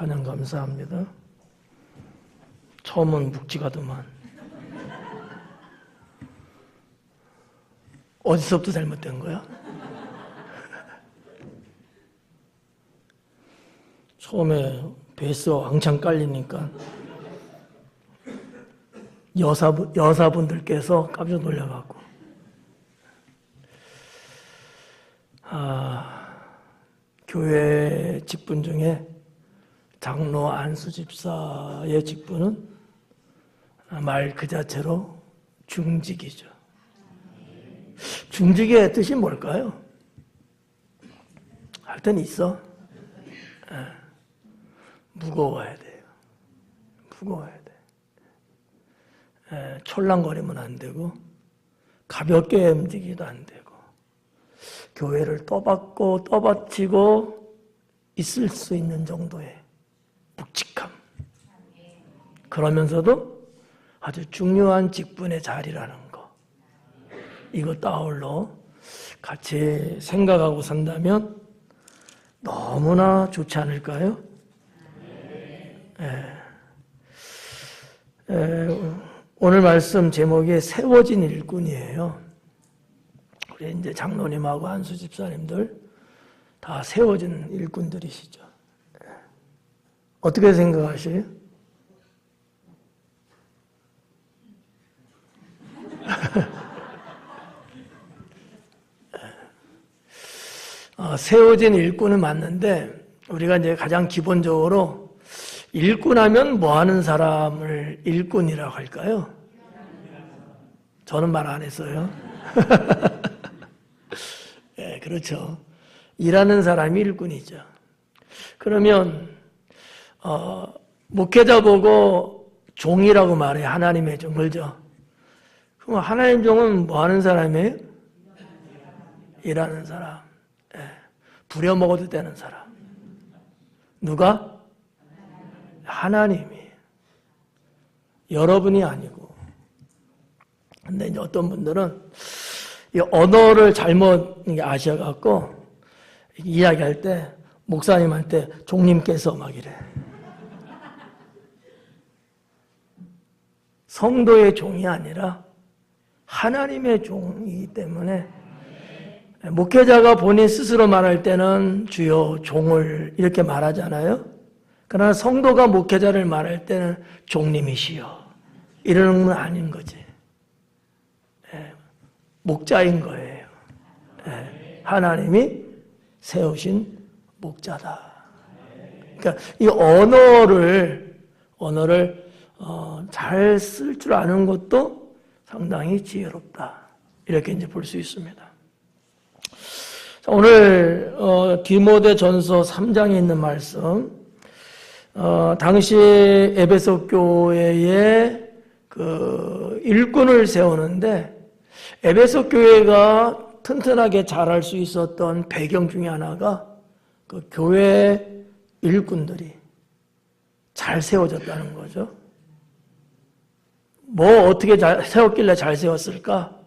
찬양 감사합니다. 처음은 묵직하더만 어디서부터 잘못된 거야? 처음에 베이스가 왕창 깔리니까 여사분들께서 깜짝 놀라갖고 교회 직분 중에 장로 안수 집사의 직분은 말 그 자체로 중직이죠. 중직의 뜻이 뭘까요? 할 때는 있어. 무거워야 돼요. 무거워야 돼. 촐랑거리면 안 되고 가볍게 움직이도 안 되고 교회를 떠받고 떠받치고 있을 수 있는 정도의 묵직함. 그러면서도 아주 중요한 직분의 자리라는 거. 이거 따올로 같이 생각하고 산다면 너무나 좋지 않을까요? 오늘 말씀 제목이 세워진 일꾼이에요. 우리 이제 장로님하고 안수 집사님들 다 세워진 일꾼들이시죠. 어떻게 생각하세요? 세워진 일꾼은 맞는데 우리가 이제 가장 기본적으로 일꾼하면 뭐 하는 사람을 일꾼이라고 할까요? 저는 말 안 했어요. 네, 그렇죠. 일하는 사람이 일꾼이죠. 그러면 목회자 보고 종이라고 말해. 하나님의 종, 그렇죠? 그럼 하나님 종은 뭐 하는 사람이에요? 일하는 사람. 부려먹어도 되는 사람. 누가? 하나님이. 여러분이 아니고. 근데 이제 어떤 분들은 이 언어를 잘못 아셔갖고 이야기할 때 목사님한테 종님께서 막 이래. 성도의 종이 아니라 하나님의 종이기 때문에 목회자가 본인 스스로 말할 때는 주여 종을 이렇게 말하잖아요. 그러나 성도가 목회자를 말할 때는 종님이시여 이러는 건 아닌 거지. 목자인 거예요. 하나님이 세우신 목자다. 그러니까 이 언어를 잘 쓸 줄 아는 것도 상당히 지혜롭다. 이렇게 이제 볼 수 있습니다. 자, 오늘 디모데전서 3장에 있는 말씀, 당시 에베소 교회에 그 일꾼을 세우는데 에베소 교회가 튼튼하게 자랄 수 있었던 배경 중에 하나가 그 교회 일꾼들이 잘 세워졌다는 거죠. 뭐 어떻게 세웠길래 잘 세웠을까?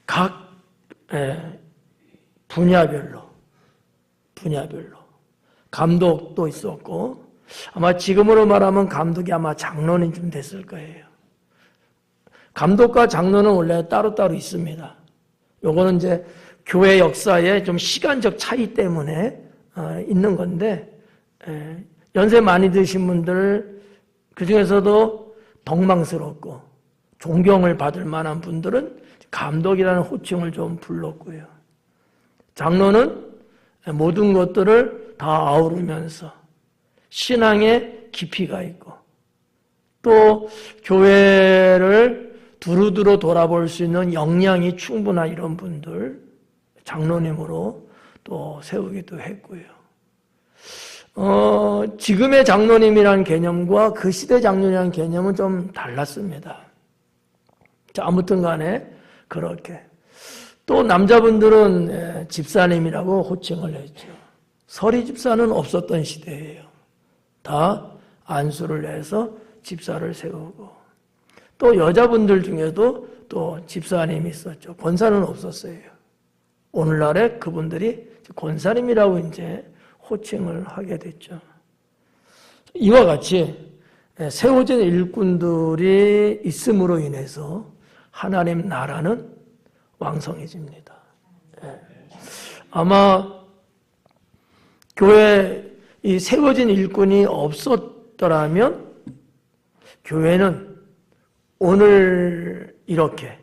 각 분야별로 감독도 있었고 아마 지금으로 말하면 감독이 아마 장로님 좀 됐을 거예요. 감독과 장로는 원래 따로따로 있습니다. 요거는 이제 교회 역사에 좀 시간적 차이 때문에 있는 건데 연세 많이 드신 분들 그중에서도 덕망스럽고 존경을 받을 만한 분들은 감독이라는 호칭을 좀 불렀고요. 장로는 모든 것들을 다 아우르면서 신앙에 깊이가 있고 또 교회를 두루두루 돌아볼 수 있는 역량이 충분한 이런 분들 장로님으로 또 세우기도 했고요. 지금의 장로님이라는 개념과 그 시대 장로님이라는 개념은 좀 달랐습니다. 자, 아무튼 간에 그렇게. 또 남자분들은 집사님이라고 호칭을 했죠. 서리 집사는 없었던 시대예요. 다 안수를 내서 집사를 세우고 또 여자분들 중에도 또 집사님이 있었죠. 권사는 없었어요. 오늘날에 그분들이 권사님이라고 이제 호칭을 하게 됐죠. 이와 같이 세워진 일꾼들이 있음으로 인해서 하나님 나라는 왕성해집니다. 아마 교회 이 세워진 일꾼이 없었더라면 교회는 오늘 이렇게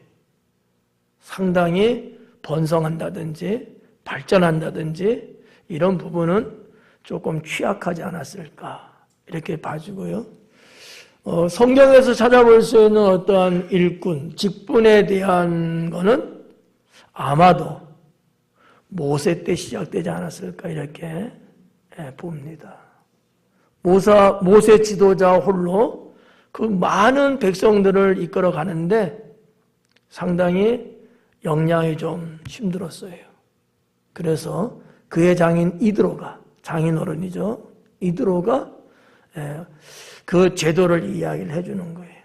상당히 번성한다든지 발전한다든지 이런 부분은 조금 취약하지 않았을까 이렇게 봐주고요. 성경에서 찾아볼 수 있는 어떠한 일꾼, 직분에 대한 거는 아마도 모세 때 시작되지 않았을까 이렇게 봅니다. 모세 지도자 홀로 그 많은 백성들을 이끌어 가는데 상당히 역량이 좀 힘들었어요. 그래서 그의 장인 이드로가, 장인어른이죠. 이드로가 그 제도를 이야기를 해주는 거예요.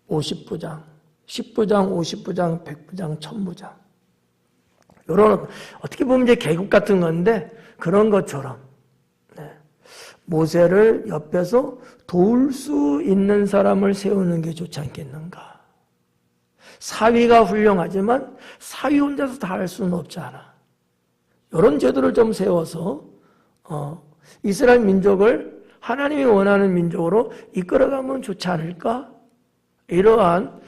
50부장, 10부장, 50부장, 100부장, 1000부장. 이런 어떻게 보면 이제 계급 같은 건데 그런 것처럼 모세를 옆에서 도울 수 있는 사람을 세우는 게 좋지 않겠는가. 사위가 훌륭하지만 사위 혼자서 다 할 수는 없잖아. 이런 제도를 좀 세워서 이스라엘 민족을 하나님이 원하는 민족으로 이끌어가면 좋지 않을까? 이러한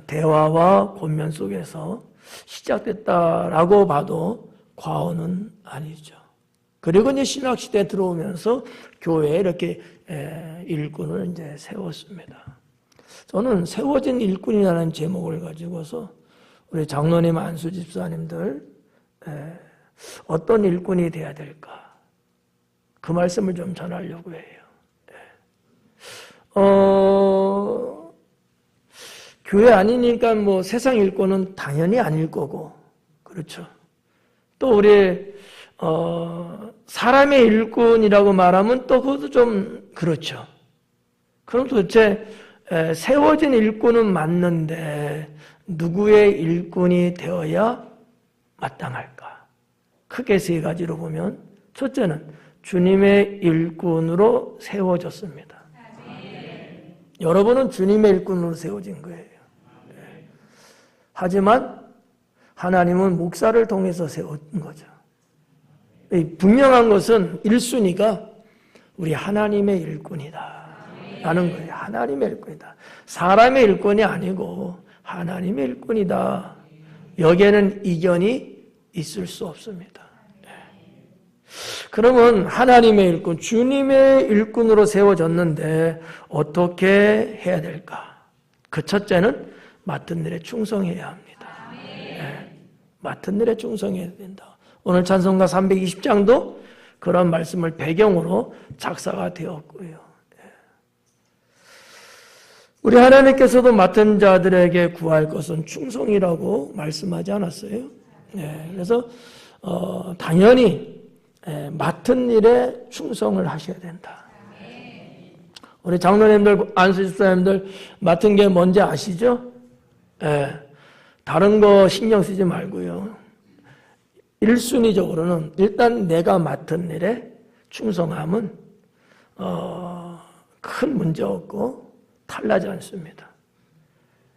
대화와 권면 속에서 시작됐다라고 봐도 과언은 아니죠. 그리고 이제 신학시대에 들어오면서 교회에 이렇게 일꾼을 이제 세웠습니다. 저는 세워진 일꾼이라는 제목을 가지고서 우리 장로님, 안수 집사님들 어떤 일꾼이 돼야 될까? 그 말씀을 좀 전하려고 해요. 교회 아니니까 뭐 세상 일꾼은 당연히 아닐 거고, 그렇죠. 또 우리 사람의 일꾼이라고 말하면 또 그것도 좀 그렇죠. 그럼 도대체 세워진 일꾼은 맞는데 누구의 일꾼이 되어야 마땅할까? 크게 세 가지로 보면 첫째는 주님의 일꾼으로 세워졌습니다. 여러분은 주님의 일꾼으로 세워진 거예요. 하지만 하나님은 목사를 통해서 세운 거죠. 분명한 것은 1순위가 우리 하나님의 일꾼이다 라는 거예요. 하나님의 일꾼이다. 사람의 일꾼이 아니고 하나님의 일꾼이다. 여기에는 이견이 있을 수 없습니다. 그러면 하나님의 일꾼, 주님의 일꾼으로 세워졌는데 어떻게 해야 될까? 그 첫째는 맡은 일에 충성해야 합니다. 맡은 일에 충성해야 된다. 오늘 찬송가 320장도 그런 말씀을 배경으로 작사가 되었고요. 우리 하나님께서도 맡은 자들에게 구할 것은 충성이라고 말씀하지 않았어요? 그래서 당연히 맡은 일에 충성을 하셔야 된다. 우리 장로님들, 안수집사님들 맡은 게 뭔지 아시죠? 다른 거 신경 쓰지 말고요. 1순위적으로는 일단 내가 맡은 일에 충성함은 큰 문제 없고 탈나지 않습니다.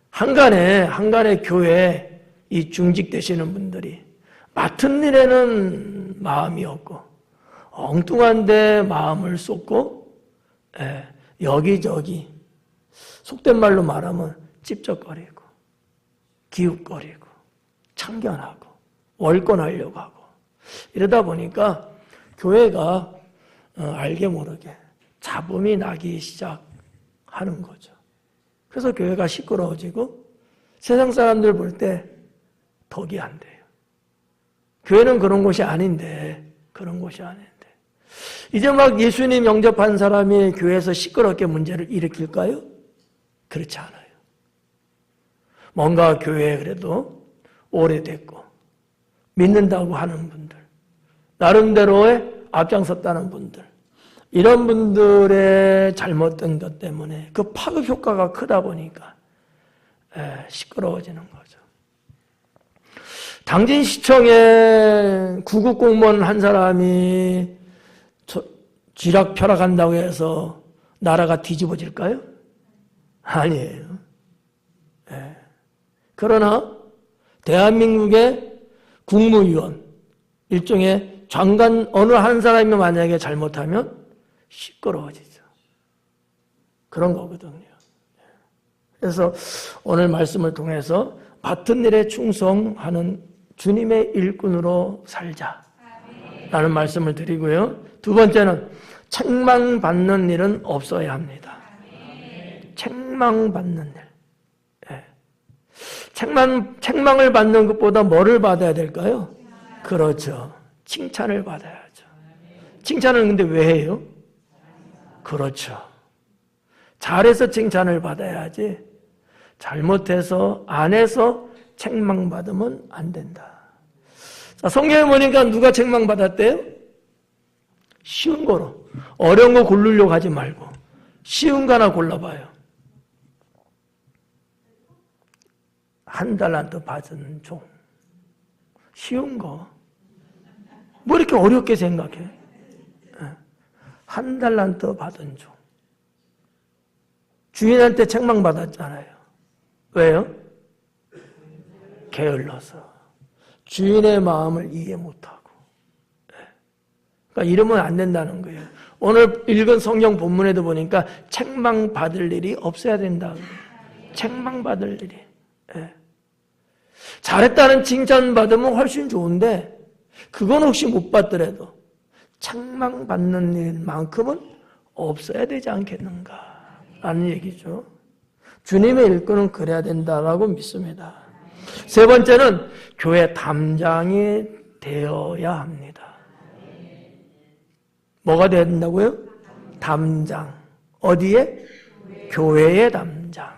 한간에 교회 이 중직되시는 분들이 맡은 일에는 마음이 없고 엉뚱한데 마음을 쏟고 여기저기 속된 말로 말하면 찝쩍거리고 기웃거리고 참견하고 월권하려고 하고 이러다 보니까 교회가 알게 모르게 잡음이 나기 시작하는 거죠. 그래서 교회가 시끄러워지고 세상 사람들 볼 때 덕이 안 돼요. 교회는 그런 곳이 아닌데 이제 막 예수님 영접한 사람이 교회에서 시끄럽게 문제를 일으킬까요? 그렇지 않아요. 뭔가 교회에 그래도 오래됐고 믿는다고 하는 분들, 나름대로의 앞장섰다는 분들, 이런 분들의 잘못된 것 때문에 그 파급 효과가 크다 보니까 시끄러워지는 거죠. 당진시청에 구급 공무원 한 사람이 쥐락펴락한다고 해서 나라가 뒤집어질까요? 아니에요. 예. 그러나 대한민국의 국무위원, 일종의 장관 어느 한 사람이 만약에 잘못하면 시끄러워지죠. 그런 거거든요. 그래서 오늘 말씀을 통해서 맡은 일에 충성하는 주님의 일꾼으로 살자라는 말씀을 드리고요. 두 번째는 책망받는 일은 없어야 합니다. 책망받는 일. 네. 책망을 받는 것보다 뭐를 받아야 될까요? 그렇죠. 칭찬을 받아야죠. 칭찬을 근데 왜 해요? 그렇죠. 잘해서 칭찬을 받아야지 잘못해서 안 해서 책망받으면 안 된다. 자, 성경에 보니까 누가 책망받았대요? 쉬운 거로. 어려운 거 고르려고 하지 말고 쉬운 거 하나 골라봐요. 한 달란트 받은 종. 쉬운 거. 뭐 이렇게 어렵게 생각해? 한 달란트 받은 종. 주인한테 책망받았잖아요. 왜요? 게을러서. 주인의 마음을 이해 못하고. 그러니까 이러면 안 된다는 거예요. 오늘 읽은 성경 본문에도 보니까 책망받을 일이 없어야 된다. 책망받을 일이. 잘했다는 칭찬받으면 훨씬 좋은데 그건 혹시 못 받더라도 책망받는 일만큼은 없어야 되지 않겠는가 라는 얘기죠. 주님의 일꾼은 그래야 된다라고 믿습니다. 세 번째는 교회 담장이 되어야 합니다. 뭐가 되어야 된다고요? 담장. 어디에? 교회의 담장.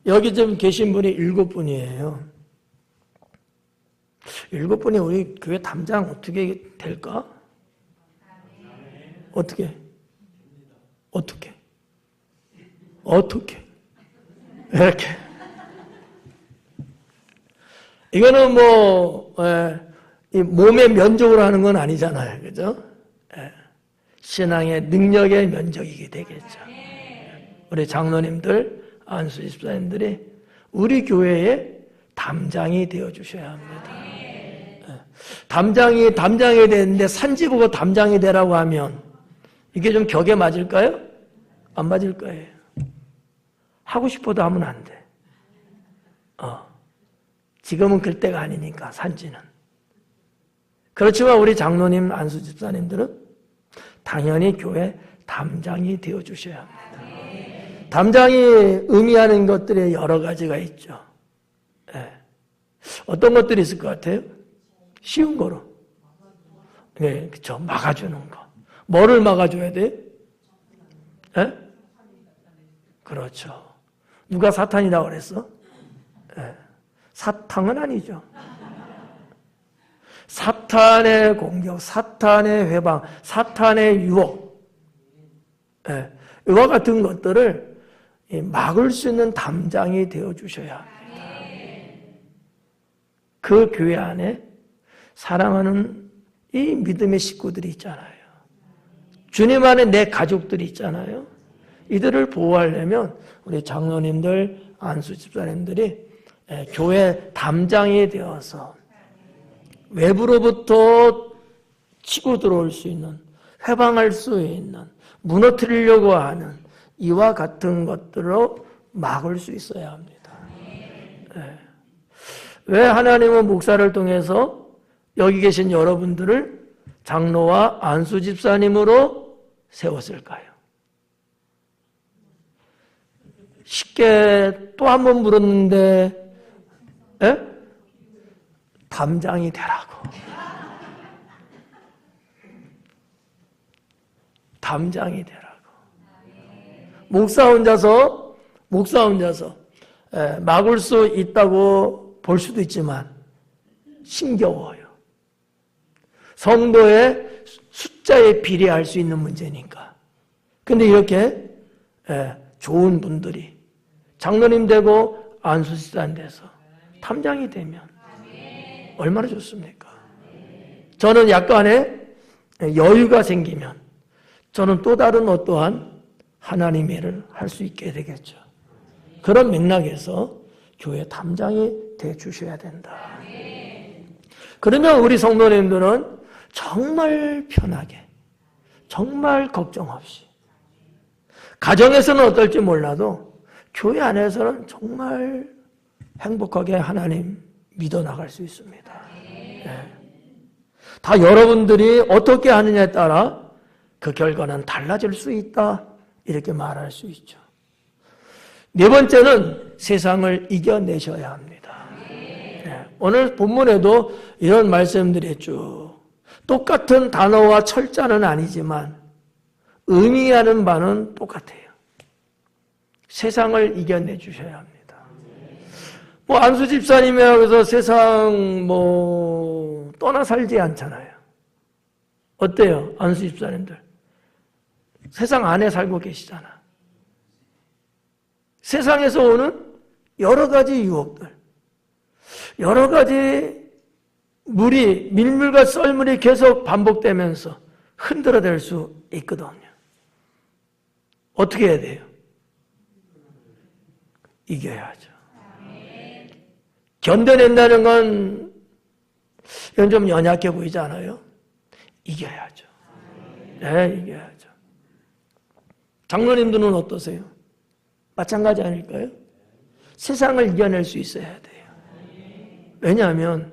여기 지금 계신 분이 7분이에요. 7분이 우리 교회 담장 어떻게 될까? 어떻게? 이렇게. 이거는 이 몸의 면적으로 하는 건 아니잖아요. 그죠? 신앙의 능력의 면적이게 되겠죠. 우리 장로님들, 안수 집사님들이 우리 교회의 담장이 되어 주셔야 합니다. 담장이 되는데 산지보고 담장이 되라고 하면 이게 좀 격에 맞을까요? 안 맞을 거예요. 하고 싶어도 하면 안 돼. 지금은 그때가 아니니까 산지는. 그렇지만 우리 장로님, 안수 집사님들은 당연히 교회 담장이 되어 주셔야 합니다. 담장이 의미하는 것들이 여러 가지가 있죠. 어떤 것들이 있을 것 같아요? 쉬운 거로. 네, 그렇죠. 막아주는 거. 뭐를 막아줘야 돼? 그렇죠. 누가 사탄이라고 그랬어? 사탕은 아니죠. 사탄의 공격, 사탄의 회방, 사탄의 유혹, 이와 같은 것들을 막을 수 있는 담장이 되어 주셔야 합니다. 그 교회 안에 사랑하는 이 믿음의 식구들이 있잖아요. 주님 안에 내 가족들이 있잖아요. 이들을 보호하려면 우리 장로님들, 안수 집사님들이 교회 담장이 되어서 외부로부터 치고 들어올 수 있는, 회방할 수 있는, 무너뜨리려고 하는 이와 같은 것들로 막을 수 있어야 합니다. 왜 하나님은 목사를 통해서 여기 계신 여러분들을 장로와 안수 집사님으로 세웠을까요? 쉽게 또 한 번 물었는데 담장이 되라고. 담장이 되라고. 목사 혼자서 막을 수 있다고 볼 수도 있지만 힘겨워요. 성도의 숫자에 비례할 수 있는 문제니까. 근데 이렇게 좋은 분들이 장로님 되고 안수집사님 돼서 담장이 되면 얼마나 좋습니까? 저는 약간의 여유가 생기면 저는 또 다른 어떠한 하나님의 일을 할 수 있게 되겠죠. 그런 맥락에서 교회 담장이 돼 주셔야 된다. 그러면 우리 성도님들은 정말 편하게, 정말 걱정 없이, 가정에서는 어떨지 몰라도 교회 안에서는 정말 행복하게 하나님 믿어 나갈 수 있습니다. 네. 다 여러분들이 어떻게 하느냐에 따라 그 결과는 달라질 수 있다, 이렇게 말할 수 있죠. 네 번째는 세상을 이겨내셔야 합니다. 네. 오늘 본문에도 이런 말씀들이 쭉 똑같은 단어와 철자는 아니지만 의미하는 바는 똑같아요. 세상을 이겨내 주셔야 합니다. 안수 집사님이라고 세상 떠나 살지 않잖아요. 어때요? 안수 집사님들. 세상 안에 살고 계시잖아. 세상에서 오는 여러 가지 유혹들, 여러 가지 밀물과 썰물이 계속 반복되면서 흔들어댈 수 있거든요. 어떻게 해야 돼요? 이겨야죠. 견뎌낸다는 건 이건 좀 연약해 보이지 않아요? 이겨야죠. 네, 이겨야죠. 장로님들은 어떠세요? 마찬가지 아닐까요? 세상을 이겨낼 수 있어야 돼요. 왜냐하면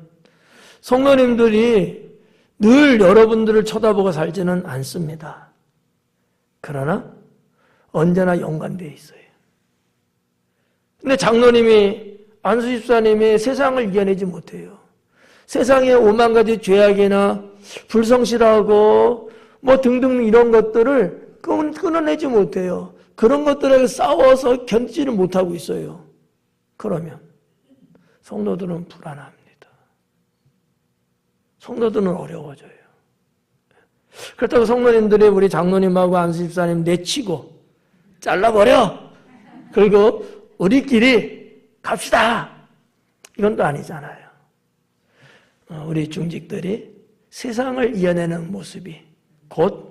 성도님들이 늘 여러분들을 쳐다보고 살지는 않습니다. 그러나 언제나 연관되어 있어요. 근데 장로님이, 안수 집사님이 세상을 이겨내지 못해요. 세상에 오만 가지 죄악이나 불성실하고 등등 이런 것들을 끊어내지 못해요. 그런 것들에게 싸워서 견디지를 못하고 있어요. 그러면 성도들은 불안합니다. 성도들은 어려워져요. 그렇다고 성도님들이 우리 장로님하고 안수 집사님 내치고 잘라버려! 그리고 우리끼리 갑시다! 이건 또 아니잖아요. 우리 중직들이 세상을 이겨내는 모습이 곧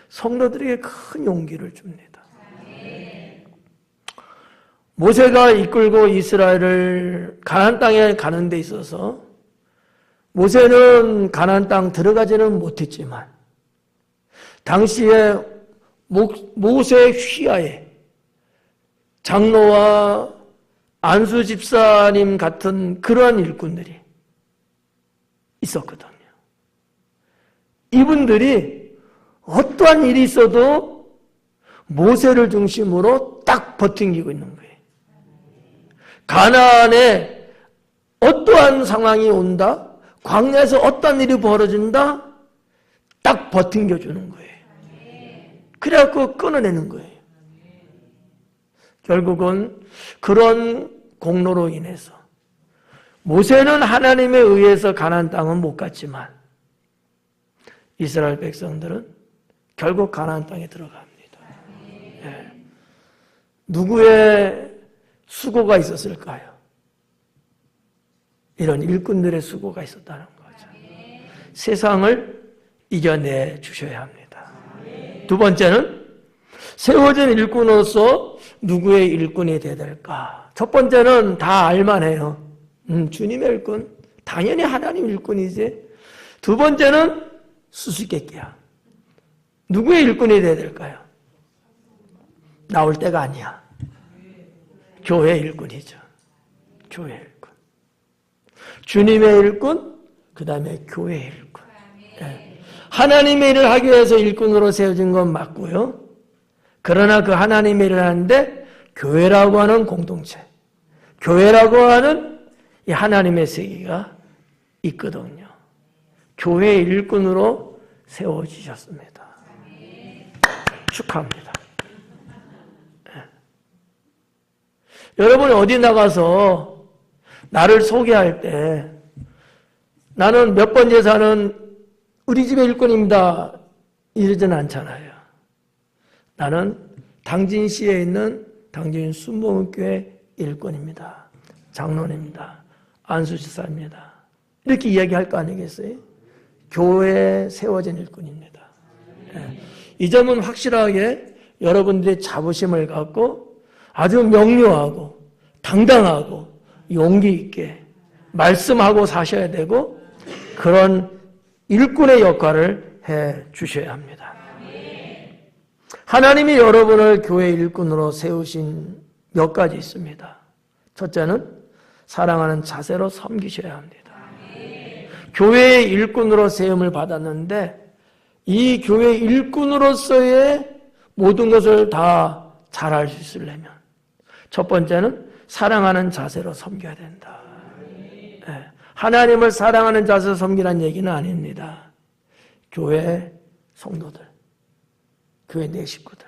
성도들에게 큰 용기를 줍니다. 모세가 이끌고 이스라엘을 가나안 땅에 가는 데 있어서 모세는 가나안 땅 들어가지는 못했지만 당시에 모세 휘하에 장로와 안수 집사님 같은 그러한 일꾼들이 있었거든요. 이분들이 어떠한 일이 있어도 모세를 중심으로 딱 버팅기고 있는 거예요. 가나안에 어떠한 상황이 온다, 광야에서 어떠한 일이 벌어진다, 딱 버팅겨주는 거예요. 그래갖고 끊어내는 거예요. 결국은 그런 공로로 인해서 모세는 하나님에 의해서 가나안 땅은 못 갔지만 이스라엘 백성들은 결국 가나안 땅에 들어갑니다. 네. 누구의 수고가 있었을까요? 이런 일꾼들의 수고가 있었다는 거죠. 세상을 이겨내 주셔야 합니다. 두 번째는 세워진 일꾼으로서 누구의 일꾼이 되어야 될까? 첫 번째는 다 알만해요. 주님의 일꾼, 당연히 하나님 일꾼이지. 두 번째는 수수께끼야. 누구의 일꾼이 되어야 될까요? 나올 때가 아니야. 교회 일꾼이죠. 교회 일꾼. 주님의 일꾼, 그 다음에 교회 일꾼. 네. 하나님의 일을 하기 위해서 일꾼으로 세워진 건 맞고요. 그러나 그 하나님의 일을 하는데 교회라고 하는 공동체, 교회라고 하는 이 하나님의 세계가 있거든요. 교회 일꾼으로 세워지셨습니다. 축하합니다. 네. 여러분이 어디 나가서 나를 소개할 때 나는 몇 번째 사는 우리 집의 일꾼입니다 이러지는 않잖아요. 나는 당진시에 있는 당진 순복음교회 일꾼입니다. 장로입니다. 안수지사입니다. 이렇게 이야기할 거 아니겠어요? 교회에 세워진 일꾼입니다. 네. 이 점은 확실하게 여러분들이 자부심을 갖고 아주 명료하고 당당하고 용기 있게 말씀하고 사셔야 되고 그런 일꾼의 역할을 해 주셔야 합니다. 하나님이 여러분을 교회 일꾼으로 세우신 몇 가지 있습니다. 첫째는 사랑하는 자세로 섬기셔야 합니다. 교회의 일꾼으로 세움을 받았는데 이 교회 일꾼으로서의 모든 것을 다 잘할 수 있으려면 첫 번째는 사랑하는 자세로 섬겨야 된다. 네. 하나님을 사랑하는 자세로 섬기라는 얘기는 아닙니다. 교회 성도들, 교회 내 식구들.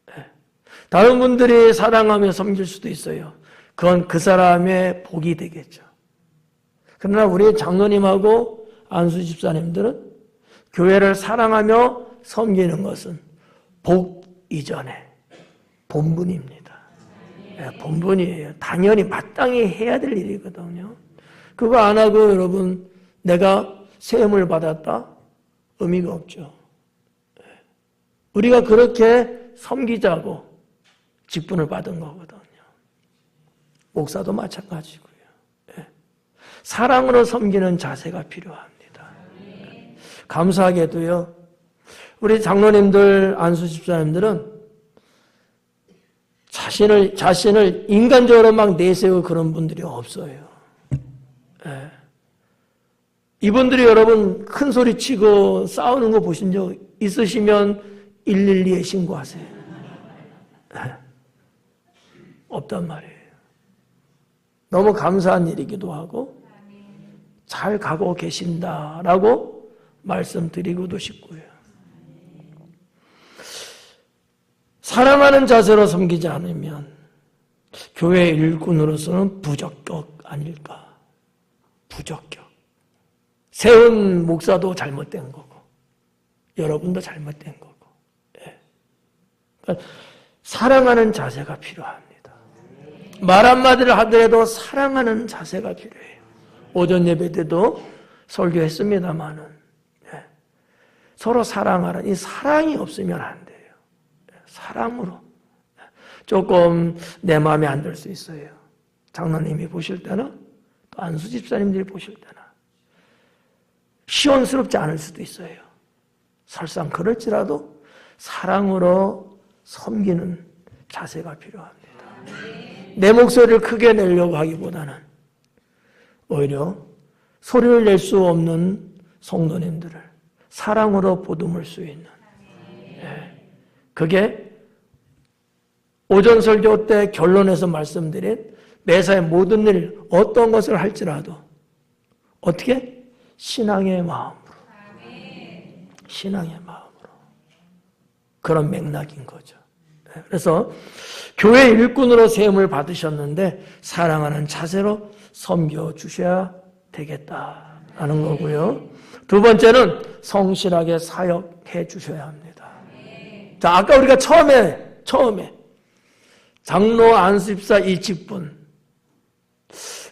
네. 다른 분들이 사랑하며 섬길 수도 있어요. 그건 그 사람의 복이 되겠죠. 그러나 우리 장로님하고 안수 집사님들은 교회를 사랑하며 섬기는 것은 복 이전에 본분입니다. 네, 본분이에요. 당연히 마땅히 해야 될 일이거든요. 그거 안 하고 여러분 내가 세움을 받았다? 의미가 없죠. 네. 우리가 그렇게 섬기자고 직분을 받은 거거든요. 목사도 마찬가지고요. 네. 사랑으로 섬기는 자세가 필요합니다. 네. 감사하게도요. 우리 장로님들, 안수 집사님들은 자신을 인간적으로 막 내세우고 그런 분들이 없어요. 네. 이분들이 여러분 큰 소리 치고 싸우는 거 보신 적 있으시면 112에 신고하세요. 네. 없단 말이에요. 너무 감사한 일이기도 하고 잘 가고 계신다라고 말씀드리고도 싶고요. 사랑하는 자세로 섬기지 않으면 교회 일꾼으로서는 부적격 아닐까. 부적격. 세운 목사도 잘못된 거고 여러분도 잘못된 거고. 예. 그러니까 사랑하는 자세가 필요합니다. 말 한마디를 하더라도 사랑하는 자세가 필요해요. 오전 예배 때도 설교했습니다마는 예. 서로 사랑하라. 이 사랑이 없으면 안 돼요. 사랑으로. 조금 내 마음에 안 들 수 있어요. 장로님이 보실 때나 또 안수 집사님들이 보실 때나 시원스럽지 않을 수도 있어요. 설상 그럴지라도 사랑으로 섬기는 자세가 필요합니다. 내 목소리를 크게 내려고 하기보다는 오히려 소리를 낼 수 없는 성도님들을 사랑으로 보듬을 수 있는 그게 오전 설교 때 결론에서 말씀드린 매사의 모든 일 어떤 것을 할지라도 어떻게? 신앙의 마음으로. 신앙의 마음으로. 그런 맥락인 거죠. 그래서 교회 일꾼으로 세움을 받으셨는데 사랑하는 자세로 섬겨주셔야 되겠다라는 거고요. 두 번째는 성실하게 사역해 주셔야 합니다. 자, 아까 우리가 처음에 장로 안수집사 이 직분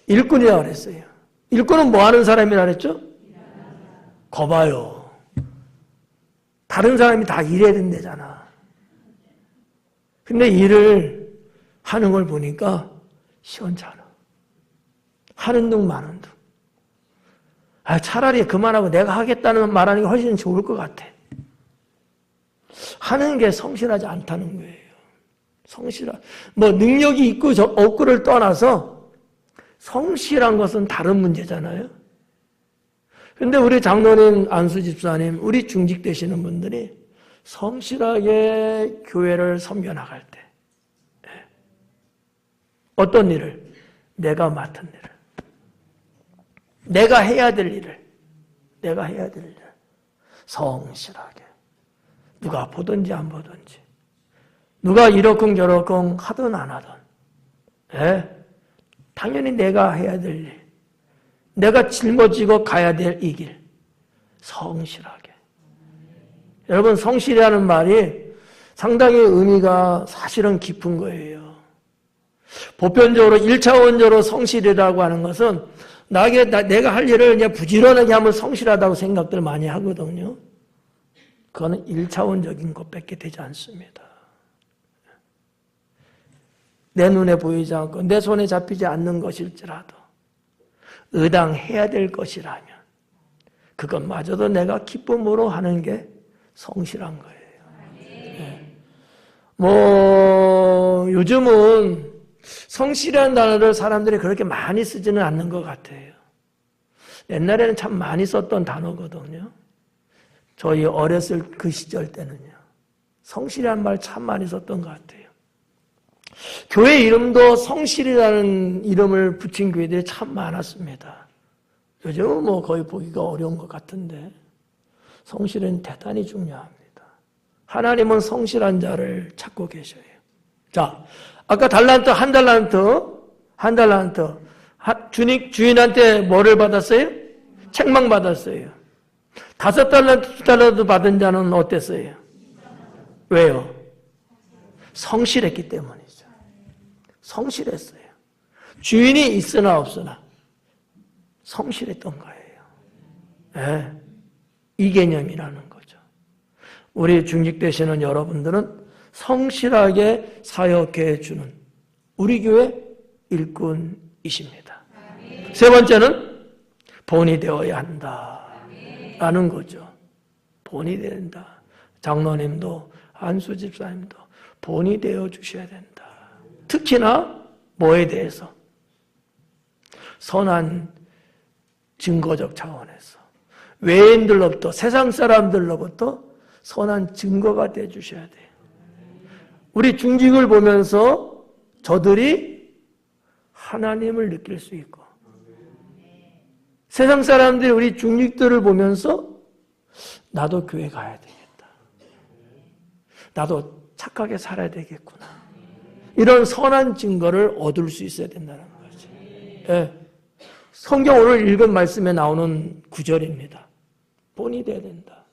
일꾼이라고 그랬어요. 일꾼은 뭐 하는 사람이라 그랬죠? 거봐요. 다른 사람이 다 일해야 된다잖아. 근데 일을 하는 걸 보니까 시원찮아. 하는 둥 마는 둥. 차라리 그만하고 내가 하겠다는 말하는 게 훨씬 좋을 것 같아. 하는 게 성실하지 않다는 거예요. 뭐 능력이 있고 없고를 떠나서 성실한 것은 다른 문제잖아요. 근데 우리 장로님, 안수 집사님, 우리 중직 되시는 분들이 성실하게 교회를 섬겨나갈 때 어떤 일을? 내가 맡은 일을. 내가 해야 될 일을 성실하게 누가 보든지 안 보든지 누가 이러쿵저러쿵 하든 안 하든 당연히 내가 해야 될 일, 내가 짊어지고 가야 될 이 길 성실하게. 여러분 성실이라는 말이 상당히 의미가 사실은 깊은 거예요. 보편적으로 1차원적으로 성실이라고 하는 것은 내가 할 일을 그냥 부지런하게 하면 성실하다고 생각들 많이 하거든요. 그거는 1차원적인 것밖에 되지 않습니다. 내 눈에 보이지 않고 내 손에 잡히지 않는 것일지라도 의당해야 될 것이라면 그것마저도 내가 기쁨으로 하는 게 성실한 거예요. 요즘은 성실한 단어를 사람들이 그렇게 많이 쓰지는 않는 것 같아요. 옛날에는 참 많이 썼던 단어거든요. 저희 어렸을 그 시절 때는요. 성실이란 말 참 많이 썼던 것 같아요. 교회 이름도 성실이라는 이름을 붙인 교회들이 참 많았습니다. 요즘은 거의 보기가 어려운 것 같은데 성실은 대단히 중요합니다. 하나님은 성실한 자를 찾고 계셔요. 자, 아까 한 달란트. 주인한테 뭐를 받았어요? 책망 받았어요. 5달란트, 2달란트 받은 자는 어땠어요? 왜요? 성실했기 때문이죠. 성실했어요. 주인이 있으나 없으나 성실했던 거예요. 네. 이 개념이라는 거죠. 우리 중직 되시는 여러분들은 성실하게 사역해 주는 우리 교회 일꾼이십니다. 세 번째는 본이 되어야 한다라는 거죠. 본이 된다. 장로님도 한수 집사님도 본이 되어 주셔야 된다. 특히나 뭐에 대해서? 선한 증거적 차원에서 외인들로부터 세상 사람들로부터 선한 증거가 되어 주셔야 돼요. 우리 중직을 보면서 저들이 하나님을 느낄 수 있고 세상 사람들이 우리 중직들을 보면서 나도 교회 가야 되겠다. 나도 착하게 살아야 되겠구나. 이런 선한 증거를 얻을 수 있어야 된다는 거죠. 네. 성경 오늘 읽은 말씀에 나오는 구절입니다. 본이 돼야 된다.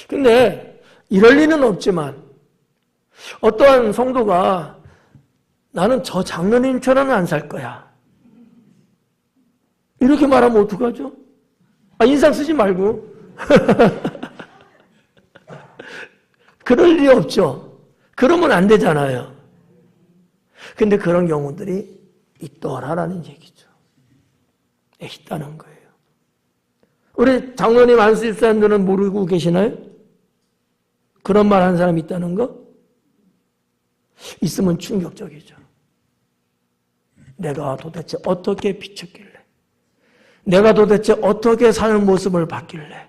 근데 이럴 리는 없지만 어떠한 성도가 나는 저 장로님처럼은 안 살 거야. 이렇게 말하면 어떡하죠? 인상 쓰지 말고. 그럴 리 없죠. 그러면 안 되잖아요. 근데 그런 경우들이 있더라라는 얘기죠. 있다는 거예요. 우리 장로님 안수 집사님들은 모르고 계시나요? 그런 말 하는 사람이 있다는 거? 있으면 충격적이죠. 내가 도대체 어떻게 비쳤길래? 내가 도대체 어떻게 사는 모습을 봤길래?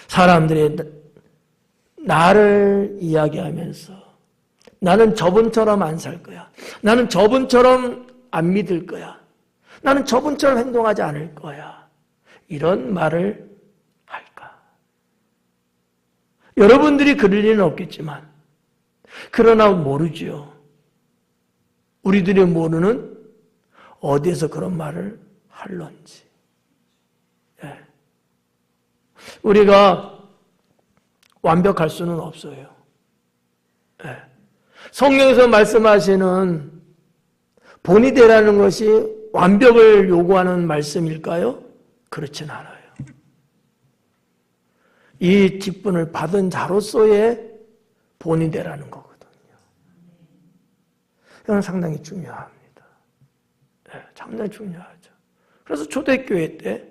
사람들이 나를 이야기하면서 나는 저분처럼 안 살 거야. 나는 저분처럼 안 믿을 거야. 나는 저분처럼 행동하지 않을 거야. 이런 말을 할까? 여러분들이 그럴 리는 없겠지만 그러나 모르죠. 우리들이 모르는 어디에서 그런 말을 할런지. 예. 우리가 완벽할 수는 없어요. 예. 성경에서 말씀하시는 본이 되라는 것이 완벽을 요구하는 말씀일까요? 그렇진 않아요. 이 직분을 받은 자로서의 본이 되라는 거거든요. 이건 상당히 중요합니다. 네, 상당히 중요하죠. 그래서 초대교회 때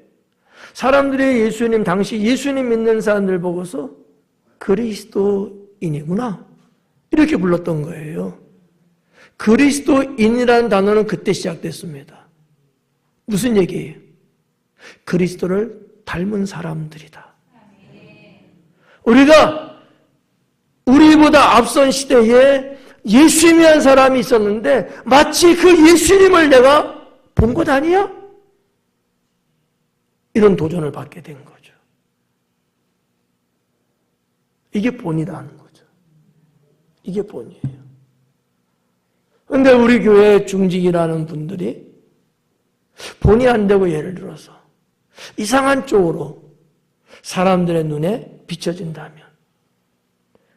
사람들이 당시 예수님 믿는 사람들 보고서 그리스도인이구나 이렇게 불렀던 거예요. 그리스도인이라는 단어는 그때 시작됐습니다. 무슨 얘기예요? 그리스도를 닮은 사람들이다. 우리보다 앞선 시대에 예수님이라는 사람이 있었는데 마치 그 예수님을 내가 본 것 아니야? 이런 도전을 받게 된 거죠. 이게 본이라는 거죠. 이게 본이에요. 그런데 우리 교회 중직이라는 분들이 본이 안 되고 예를 들어서 이상한 쪽으로 사람들의 눈에 비춰진다면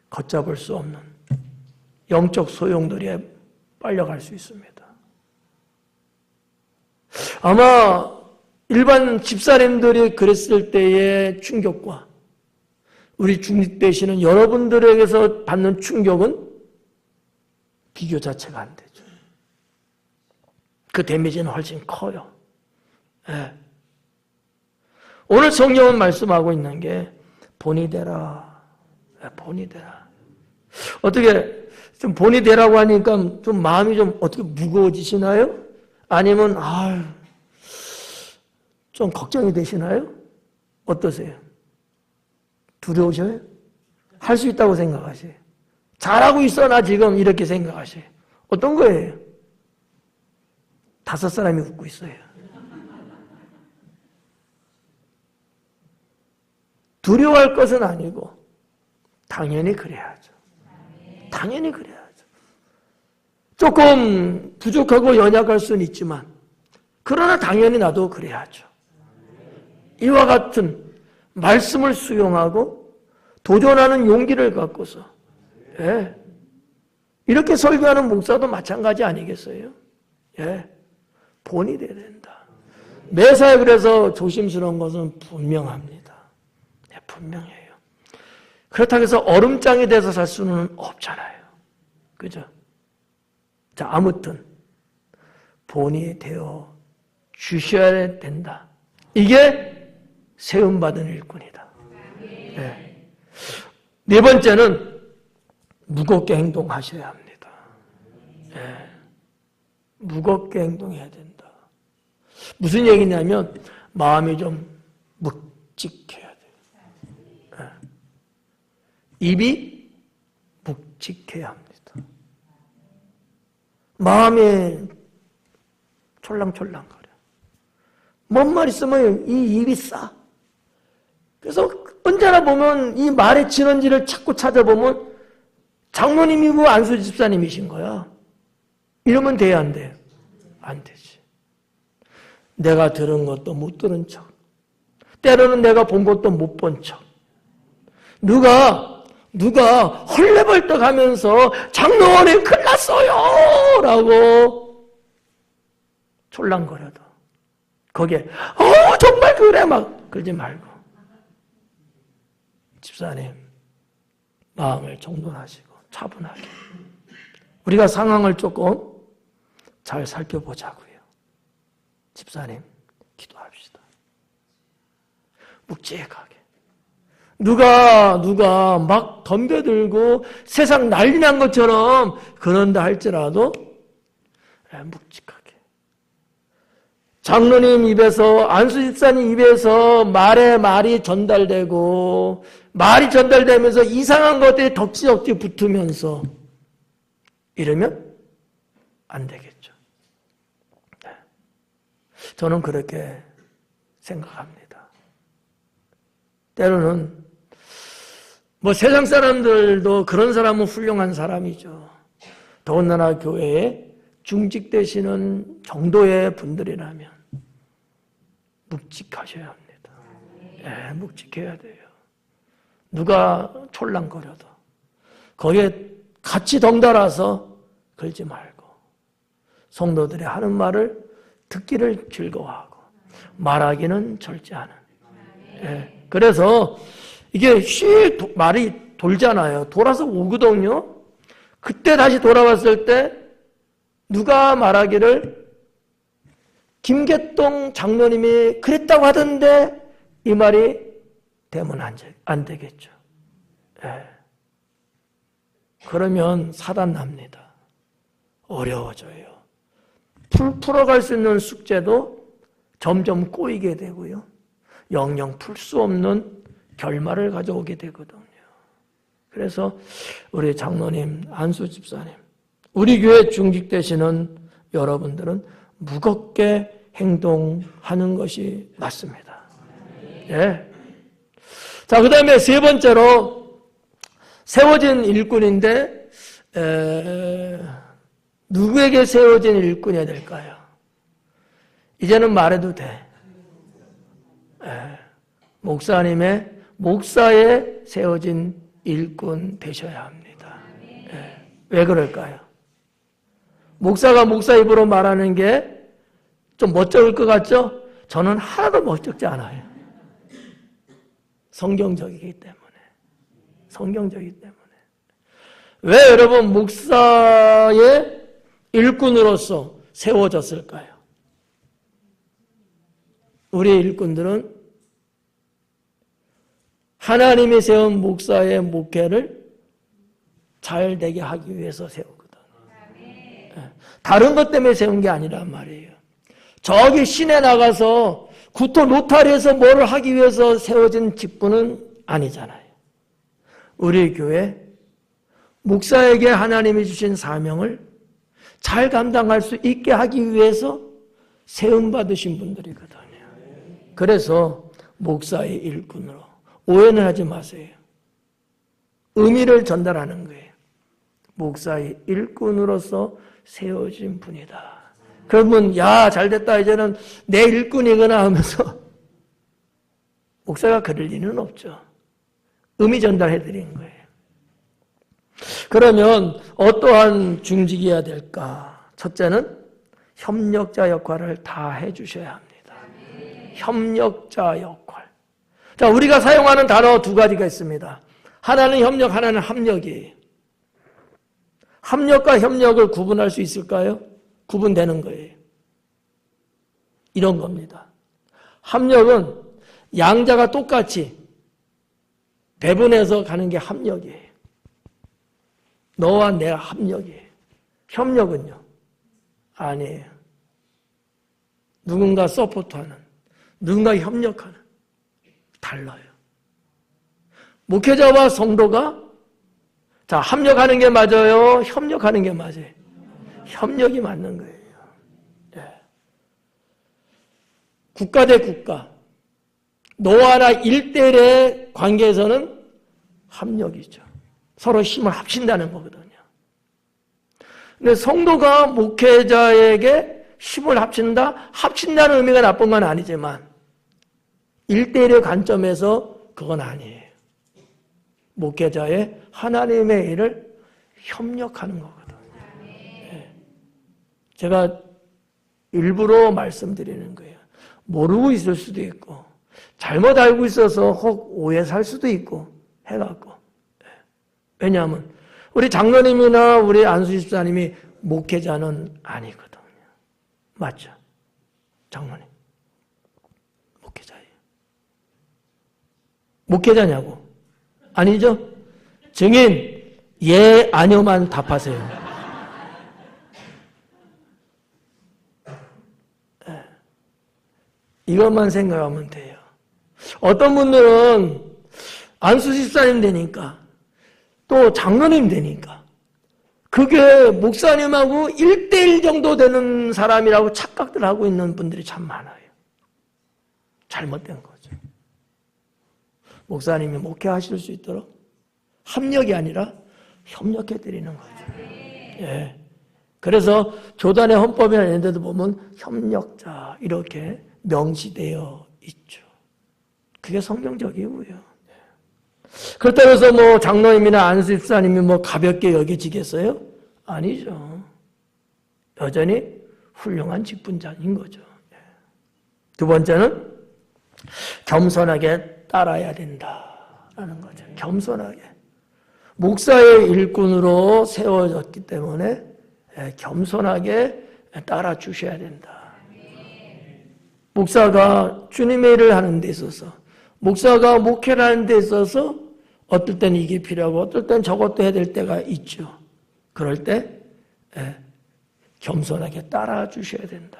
걷잡을 수 없는 영적 소용돌이에 빨려갈 수 있습니다. 아마 일반 집사님들이 그랬을 때의 충격과 우리 중직되시는 여러분들에게서 받는 충격은 비교 자체가 안 되죠. 그 데미지는 훨씬 커요. 예. 오늘 성경은 말씀하고 있는 게 본이 되라. 예, 본이 되라. 어떻게 좀 본이 되라고 하니까 좀 마음이 좀 어떻게 무거워지시나요? 아니면 좀 걱정이 되시나요? 어떠세요? 두려우셔요? 할 수 있다고 생각하세요? 잘하고 있어 나 지금 이렇게 생각하세요? 어떤 거예요? 5 사람이 웃고 있어요. 두려워할 것은 아니고 당연히 그래야죠. 당연히 그래야죠. 조금 부족하고 연약할 수는 있지만 그러나 당연히 나도 그래야죠. 이와 같은 말씀을 수용하고 도전하는 용기를 갖고서 예. 이렇게 설교하는 목사도 마찬가지 아니겠어요? 예. 본이 돼야 된다. 매사에 그래서 조심스러운 것은 분명합니다. 예, 분명해요. 그렇다고 해서 얼음장이 돼서 살 수는 없잖아요. 그죠? 자, 아무튼 본이 되어 주셔야 된다. 이게 세움받은 일꾼이다. 네. 네 번째는 무겁게 행동하셔야 합니다. 네. 무겁게 행동해야 된다. 무슨 얘기냐면 마음이 좀 묵직해야 돼요. 네. 입이 묵직해야 합니다. 마음이 촐랑촐랑거려. 뭔 말 있으면 이 입이 싸. 그래서 언제나 보면 이 말의 진원지를 자꾸 찾아보면 장로님이고 안수 집사님이신 거야. 이러면 돼야 안 돼요? 안 되지. 내가 들은 것도 못 들은 척. 때로는 내가 본 것도 못 본 척. 누가 헐레벌떡 하면서 장로님 큰일 났어요! 라고 촐랑거려도 거기에 정말 그래 막 그러지 말고 집사님 마음을 정돈하시고 차분하게 우리가 상황을 조금 잘 살펴보자고요. 집사님 기도합시다. 묵직하게 누가 막 덤벼들고 세상 난리 난 것처럼 그런다 할지라도 묵직하게 장로님 입에서 안수 집사님 입에서 말이 전달되고 말이 전달되면서 이상한 것들이 덕지덕지 붙으면서 이러면 안 되겠죠. 네. 저는 그렇게 생각합니다. 때로는 세상 사람들도 그런 사람은 훌륭한 사람이죠. 더군다나 교회에 중직되시는 정도의 분들이라면 묵직하셔야 합니다. 예, 묵직해야 돼요. 누가 촐랑거려도 거기에 같이 덩달아서 걸지 말고 성도들이 하는 말을 듣기를 즐거워하고 말하기는 절제하는. 예, 그래서 이게 말이 돌잖아요. 돌아서 오거든요. 그때 다시 돌아왔을 때 누가 말하기를 김계동 장로님이 그랬다고 하던데 이 말이 되면 안 되겠죠. 예. 그러면 사단 납니다. 어려워져요. 풀어갈 수 있는 숙제도 점점 꼬이게 되고요. 영영 풀 수 없는 결말을 가져오게 되거든요. 그래서 우리 장로님, 안수 집사님, 우리 교회 중직되시는 여러분들은 무겁게 행동하는 것이 맞습니다. 예. 자, 그 다음에 세 번째로 세워진 일꾼인데 누구에게 세워진 일꾼이 될까요? 이제는 말해도 돼. 예. 목사에 세워진 일꾼 되셔야 합니다. 예. 왜 그럴까요? 목사가 목사 입으로 말하는 게 좀 멋쩍을 것 같죠? 저는 하나도 멋쩍지 않아요. 성경적이기 때문에. 성경적이기 때문에. 왜 여러분 목사의 일꾼으로서 세워졌을까요? 우리의 일꾼들은 하나님이 세운 목사의 목회를 잘 되게 하기 위해서 세우거든. 다른 것 때문에 세운 게 아니란 말이에요. 저기 시내 나가서 구토 로타리에서 뭐를 하기 위해서 세워진 직분은 아니잖아요. 우리 교회 목사에게 하나님이 주신 사명을 잘 감당할 수 있게 하기 위해서 세움받으신 분들이거든요. 그래서 목사의 일꾼으로 오해는 하지 마세요. 의미를 전달하는 거예요. 목사의 일꾼으로서 세워진 분이다. 그러면 야 잘됐다 이제는 내 일꾼이구나 하면서 목사가 그럴 리는 없죠. 의미 전달해드린 거예요. 그러면 어떠한 중직이어야 될까? 첫째는 협력자 역할을 다 해주셔야 합니다. 협력자 역할. 자, 우리가 사용하는 단어 두 가지가 있습니다. 하나는 협력, 하나는 합력이에요. 합력과 협력을 구분할 수 있을까요? 구분되는 거예요. 이런 겁니다. 협력은 양자가 똑같이 배분해서 가는 게 합력이에요. 너와 내 합력이에요. 협력은요? 아니에요. 누군가 서포트하는, 누군가 협력하는, 달라요. 목회자와 성도가 자, 합력하는 게 맞아요? 협력하는 게 맞아요? 협력이 맞는 거예요. 네. 국가 대 국가, 너와 나 1대1의 관계에서는 합력이죠. 서로 힘을 합친다는 거거든요. 근데 성도가 목회자에게 힘을 합친다는 의미가 나쁜 건 아니지만 1대1의 관점에서 그건 아니에요. 목회자의 하나님의 일을 협력하는 거거든요. 네. 제가 일부러 말씀드리는 거예요. 모르고 있을 수도 있고 잘못 알고 있어서 혹 오해 살 수도 있고 해갖고. 네. 왜냐하면 우리 장로님이나 우리 안수 집사님이 목회자는 아니거든요. 맞죠? 장로님. 목회자예요. 목회자냐고? 아니죠? 증인, 예, 아니요만 답하세요. 네. 이것만 생각하면 돼요. 어떤 분들은 안수 집사님 되니까 또 장로님 되니까 그게 목사님하고 1대1 정도 되는 사람이라고 착각들 하고 있는 분들이 참 많아요. 잘못된 거죠. 목사님이 목회하실 수 있도록 합력이 아니라 협력해드리는 거죠. 예. 그래서 교단의 헌법이나 이런 데도 보면 협력자 이렇게 명시되어 있죠. 그게 성경적이고요. 그렇다고 해서 뭐 장로님이나 안수 집사님이 뭐 가볍게 여겨지겠어요? 아니죠. 여전히 훌륭한 직분자인 거죠. 두 번째는 겸손하게 따라야 된다라는 거죠. 겸손하게. 목사의 일꾼으로 세워졌기 때문에 겸손하게 따라 주셔야 된다. 목사가 주님의 일을 하는 데 있어서 목사가 목회를 하는 데 있어서 어떨 때는 이게 필요하고 어떨 때는 저것도 해야 될 때가 있죠. 그럴 때 겸손하게 따라 주셔야 된다.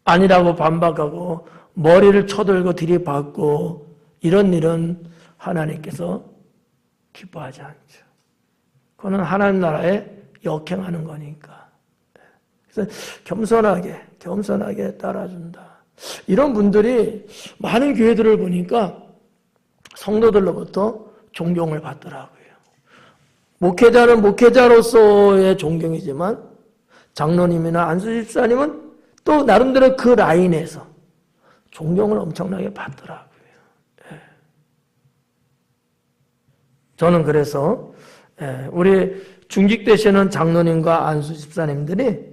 아니라고 반박하고 머리를 쳐들고 들이받고 이런 일은 하나님께서 기뻐하지 않죠. 그거는 하나님 나라에 역행하는 거니까. 그래서 겸손하게 따라준다. 이런 분들이 많은 교회들을 보니까 성도들로부터 존경을 받더라고요. 목회자는 목회자로서의 존경이지만 장로님이나 안수집사님은 또 나름대로 그 라인에서 존경을 엄청나게 받더라고요. 저는 그래서 우리 중직되시는 장로님과 안수집사님들이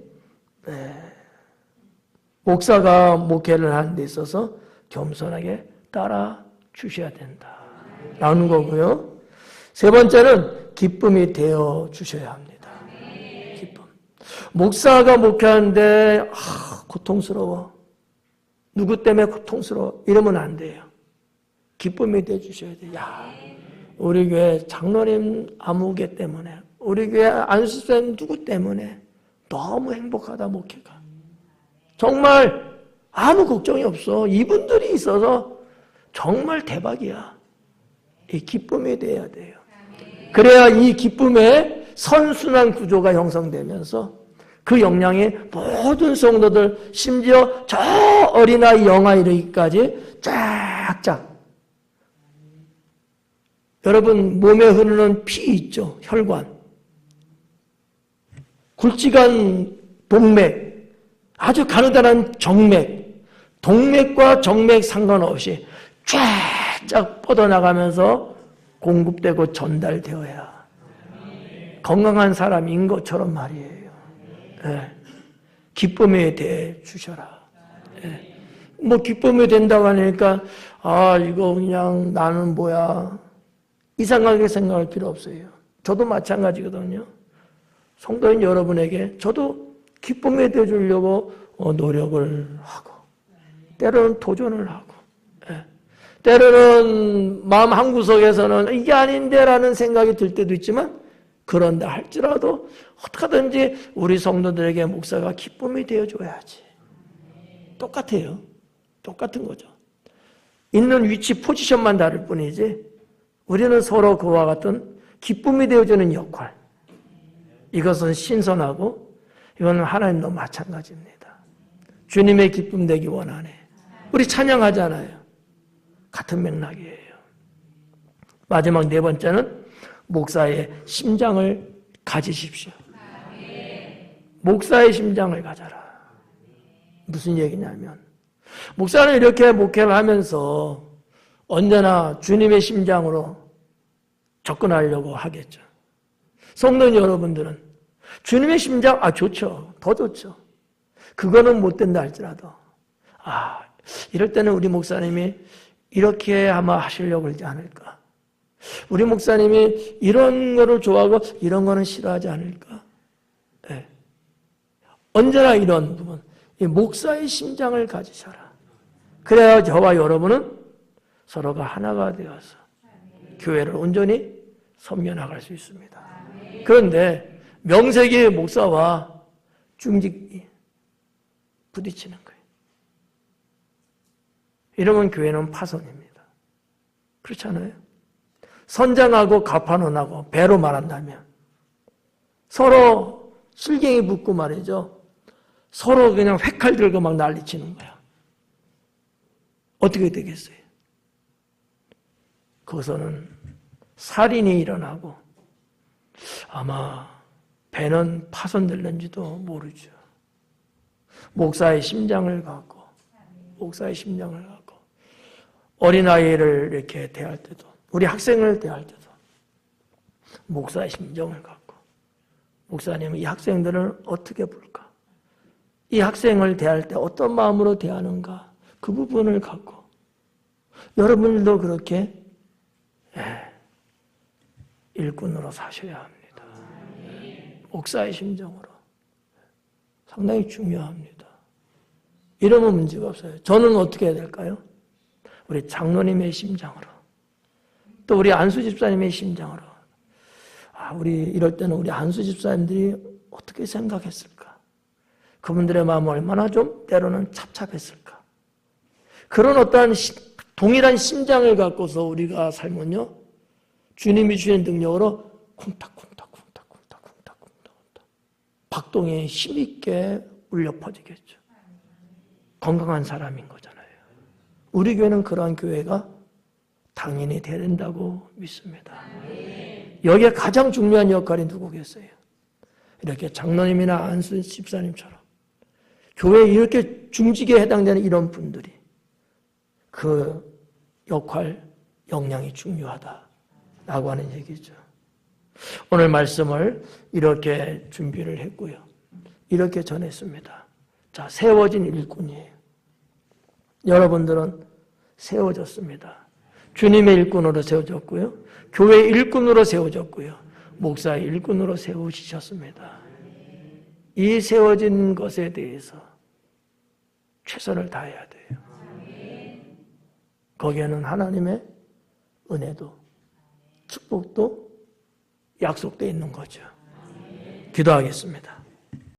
목사가 목회를 하는 데 있어서 겸손하게 따라 주셔야 된다. 나오는 거고요. 세 번째는 기쁨이 되어 주셔야 합니다. 기쁨. 목사가 목회하는데 고통스러워. 누구 때문에 고통스러워. 이러면 안 돼요. 기쁨이 되어 주셔야 돼요. 야, 우리 교회 장로님 아무개 때문에, 우리 교회 안수쌤 누구 때문에 너무 행복하다 목회가. 정말 아무 걱정이 없어. 이분들이 있어서 정말 대박이야. 이 기쁨이 돼야 돼요. 그래야 이 기쁨의 선순환 구조가 형성되면서 그 영향이 모든 성도들, 심지어 저 어린아이 영아 이르기까지 쫙쫙. 여러분 몸에 흐르는 피 있죠. 혈관. 굵직한 동맥, 아주 가느다란 정맥, 동맥과 정맥 상관없이 쫙쫙 뻗어나가면서 공급되고 전달되어야 건강한 사람인 것처럼 말이에요. 예. 기쁨에 대해 주셔라. 예. 뭐 기쁨이 된다고 하니까 이거 그냥 나는 뭐야 이상하게 생각할 필요 없어요. 저도 마찬가지거든요. 성도인 여러분에게 저도 기쁨에 대해 주려고 노력을 하고 때로는 도전을 하고 때로는 마음 한구석에서는 이게 아닌데라는 생각이 들 때도 있지만 그런다 할지라도 어떻게든지 우리 성도들에게 목사가 기쁨이 되어줘야지. 똑같아요. 똑같은 거죠. 있는 위치 포지션만 다를 뿐이지 우리는 서로 그와 같은 기쁨이 되어주는 역할. 이것은 신선하고 이거는 하나님도 마찬가지입니다. 주님의 기쁨 되기 원하네. 우리 찬양하잖아요. 같은 맥락이에요. 마지막 네 번째는 목사의 심장을 가지십시오. 목사의 심장을 가져라. 무슨 얘기냐면 목사는 이렇게 목회를 하면서 언제나 주님의 심장으로 접근하려고 하겠죠. 성도 여러분들은 주님의 심장 좋죠. 더 좋죠. 그거는 못 된다 할지라도 이럴 때는 우리 목사님이 이렇게 아마 하시려고 그러지 않을까. 우리 목사님이 이런 거를 좋아하고 이런 거는 싫어하지 않을까. 네. 언제나 이런 부분, 이 목사의 심장을 가지셔라. 그래야 저와 여러분은 서로가 하나가 되어서 교회를 온전히 섬겨나갈 수 있습니다. 그런데 명색이 목사와 중직이 부딪히는 거예요. 이러면 교회는 파손입니다. 그렇지 않아요? 선장하고 가판원하고 배로 말한다면 서로 실갱이 붙고 말이죠. 서로 그냥 획칼 들고 막 난리치는 거야. 어떻게 되겠어요? 거기서는 살인이 일어나고 아마 배는 파손될는지도 모르죠. 목사의 심장을 갖고 어린아이를 이렇게 대할 때도 우리 학생을 대할 때도 목사의 심정을 갖고 목사님은 이 학생들을 어떻게 볼까? 이 학생을 대할 때 어떤 마음으로 대하는가? 그 부분을 갖고 여러분들도 그렇게 일꾼으로 사셔야 합니다. 목사의 심정으로. 상당히 중요합니다. 이러면 문제가 없어요. 저는 어떻게 해야 될까요? 우리 장로님의 심장으로 또 우리 안수 집사님의 심장으로 우리 이럴 때는 우리 안수 집사님들이 어떻게 생각했을까? 그분들의 마음은 얼마나 좀 때로는 찹찹했을까? 그런 어떠한 동일한 심장을 갖고서 우리가 살면요 주님이 주신 능력으로 쿵탁쿵탁 박동에 힘있게 울려 퍼지겠죠. 건강한 사람인 거잖아요. 우리 교회는 그러한 교회가 당연히 돼야 된다고 믿습니다. 여기에 가장 중요한 역할이 누구겠어요? 이렇게 장로님이나 안수 집사님처럼 교회에 이렇게 중직에 해당되는 이런 분들이 그 역할, 역량이 중요하다라고 하는 얘기죠. 오늘 말씀을 이렇게 준비를 했고요. 이렇게 전했습니다. 자, 세워진 일꾼이에요. 여러분들은 세워졌습니다. 주님의 일꾼으로 세워졌고요. 교회 일꾼으로 세워졌고요. 목사의 일꾼으로 세우시셨습니다. 이 세워진 것에 대해서 최선을 다해야 돼요. 거기에는 하나님의 은혜도 축복도 약속도 있는 거죠. 기도하겠습니다.